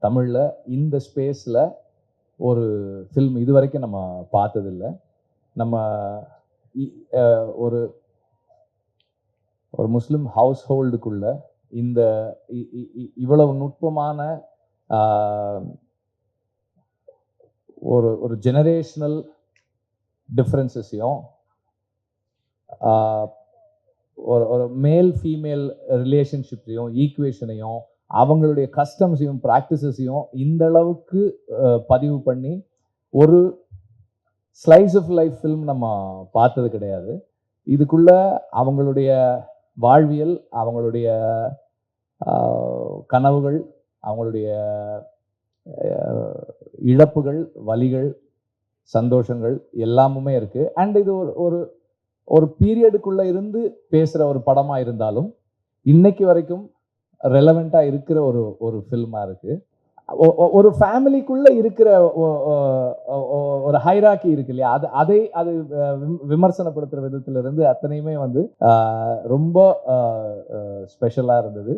தமிழில் இந்த ஸ்பேஸில் ஒரு ஃபில்ம் இது வரைக்கும் நம்ம பார்த்ததில்ல. நம்ம ஒரு ஒரு முஸ்லிம் ஹவுஸ் ஹோல்டுக்குள்ள இந்த இவ்வளவு நுட்பமான ஒரு ஒரு ஜெனரேஷனல் டிஃப்ரென்சஸையும் ஒரு ஒரு மேல் ஃபீமேல் ரிலேஷன்ஷிப்பையும் ஈக்குவேஷனையும் அவங்களுடைய கஸ்டம்ஸையும் ப்ராக்டிசஸையும் இந்த அளவுக்கு பதிவு பண்ணி ஒரு ஸ்லைஸ் ஆஃப் லைஃப் ஃபில்ம் நம்ம பார்த்தது கிடையாது. இதுக்குள்ள அவங்களுடைய வாழ்வியல், அவங்களுடைய கனவுகள், அவங்களுடைய இழப்புகள், வலிகள், சந்தோஷங்கள் எல்லாமுமே இருக்கு. அண்ட் இது ஒரு ஒரு பீரியடுக்குள்ள இருந்து பேசுற ஒரு படமா இருந்தாலும் இன்னைக்கு வரைக்கும் ரெலவெண்டா இருக்கிற ஒரு ஒரு ஃபில்மா இருக்கு. ஒரு ஃபேமிலிக்குள்ள இருக்கிற ஒரு ஹைராக்கி இருக்கு இல்லையா, அதை விமர்சனப்படுத்துற விதத்துல இருந்து அத்தனையுமே வந்து ரொம்ப ஸ்பெஷலா இருந்தது.